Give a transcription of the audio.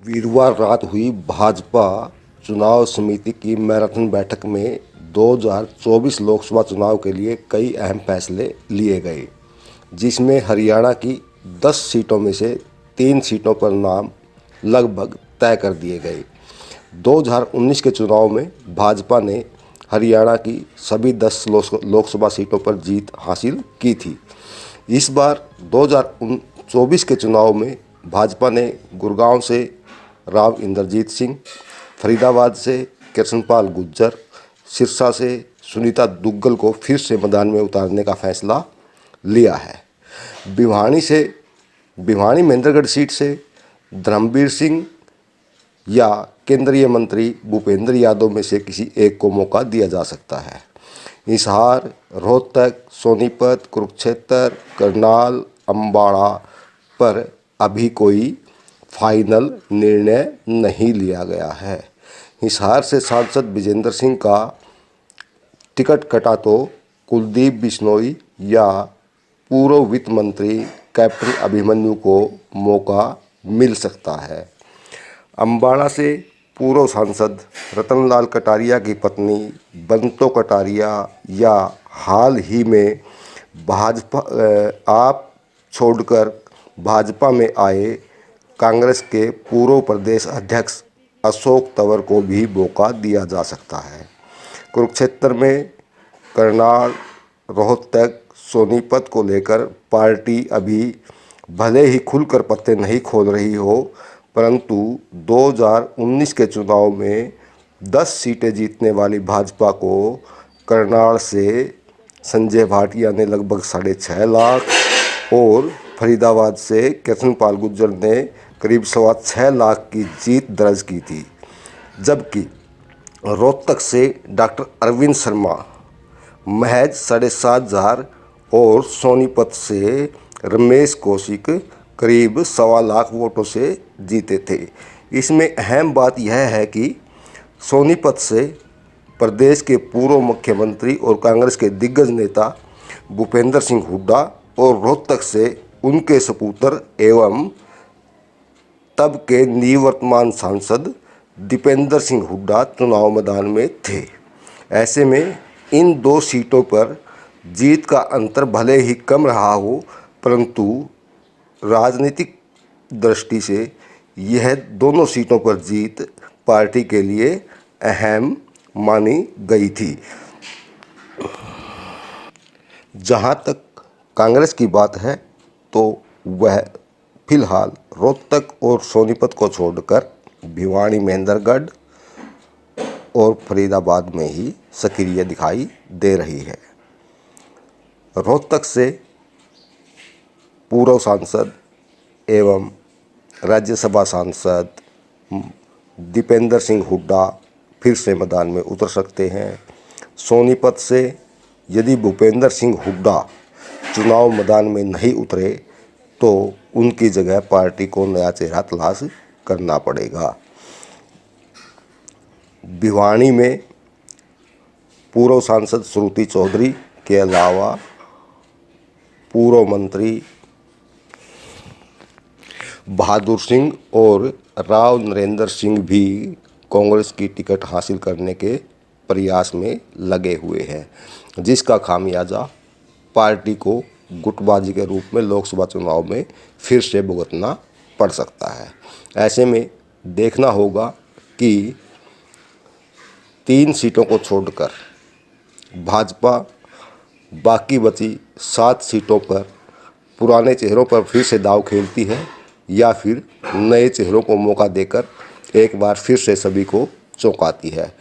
वीरवार रात हुई भाजपा चुनाव समिति की मैराथन बैठक में 2024 लोकसभा चुनाव के लिए कई अहम फैसले लिए गए, जिसमें हरियाणा की 10 सीटों में से 3 सीटों पर नाम लगभग तय कर दिए गए। 2019 के चुनाव में भाजपा ने हरियाणा की सभी 10 लोकसभा सीटों पर जीत हासिल की थी। इस बार 2024 के चुनाव में भाजपा ने गुड़गांव से राव इंद्रजीत सिंह, फरीदाबाद से कृष्णपाल गुर्जर, सिरसा से सुनीता दुग्गल को फिर से मैदान में उतारने का फैसला लिया है। भिवानी महेंद्रगढ़ सीट से धर्मवीर सिंह या केंद्रीय मंत्री भूपेंद्र यादव में से किसी एक को मौका दिया जा सकता है। हिसार, रोहतक, सोनीपत, कुरुक्षेत्र, करनाल, अम्बाड़ा पर अभी कोई फाइनल निर्णय नहीं लिया गया है। हिसार से सांसद विजेंद्र सिंह का टिकट कटा तो कुलदीप बिश्नोई या पूर्व वित्त मंत्री कैप्टन अभिमन्यु को मौका मिल सकता है। अम्बाड़ा से पूर्व सांसद रतनलाल कटारिया की पत्नी बंतो कटारिया या हाल ही में भाजपा आप छोड़कर भाजपा में आए कांग्रेस के पूर्व प्रदेश अध्यक्ष अशोक तंवर को भी मौका दिया जा सकता है। कुरुक्षेत्र में करनाल, रोहतक, सोनीपत को लेकर पार्टी अभी भले ही खुलकर पत्ते नहीं खोल रही हो, परंतु 2019 के चुनाव में 10 सीटें जीतने वाली भाजपा को करनाल से संजय भाटिया ने लगभग 6.5 लाख और फरीदाबाद से कृष्णपाल गुर्जर ने करीब 6.25 लाख की जीत दर्ज की थी, जबकि रोहतक से डॉक्टर अरविंद शर्मा महज 7,500 और सोनीपत से रमेश कौशिक करीब 1.25 लाख वोटों से जीते थे। इसमें अहम बात यह है कि सोनीपत से प्रदेश के पूर्व मुख्यमंत्री और कांग्रेस के दिग्गज नेता भूपेंद्र सिंह हुड्डा और रोहतक से उनके सपूत्र एवं तब के निवर्तमान सांसद दीपेंद्र सिंह हुड्डा चुनाव मैदान में थे। ऐसे में इन 2 सीटों पर जीत का अंतर भले ही कम रहा हो, परंतु राजनीतिक दृष्टि से यह दोनों सीटों पर जीत पार्टी के लिए अहम मानी गई थी। जहां तक कांग्रेस की बात है तो वह फिलहाल रोहतक और सोनीपत को छोड़कर भिवानी, महेंद्रगढ़ और फरीदाबाद में ही सक्रिय दिखाई दे रही है। रोहतक से पूर्व सांसद एवं राज्यसभा सांसद दीपेंद्र सिंह हुड्डा फिर से मैदान में उतर सकते हैं। सोनीपत से यदि भूपेंद्र सिंह हुड्डा चुनाव मैदान में नहीं उतरे तो उनकी जगह पार्टी को नया चेहरा तलाश करना पड़ेगा। भिवानी में पूर्व सांसद श्रुति चौधरी के अलावा पूर्व मंत्री बहादुर सिंह और राव नरेंद्र सिंह भी कांग्रेस की टिकट हासिल करने के प्रयास में लगे हुए हैं, जिसका खामियाजा पार्टी को गुटबाजी के रूप में लोकसभा चुनाव में फिर से भुगतना पड़ सकता है। ऐसे में देखना होगा कि 3 सीटों को छोड़कर भाजपा बाकी बची 7 सीटों पर पुराने चेहरों पर फिर से दांव खेलती है या फिर नए चेहरों को मौका देकर एक बार फिर से सभी को चौंकाती है।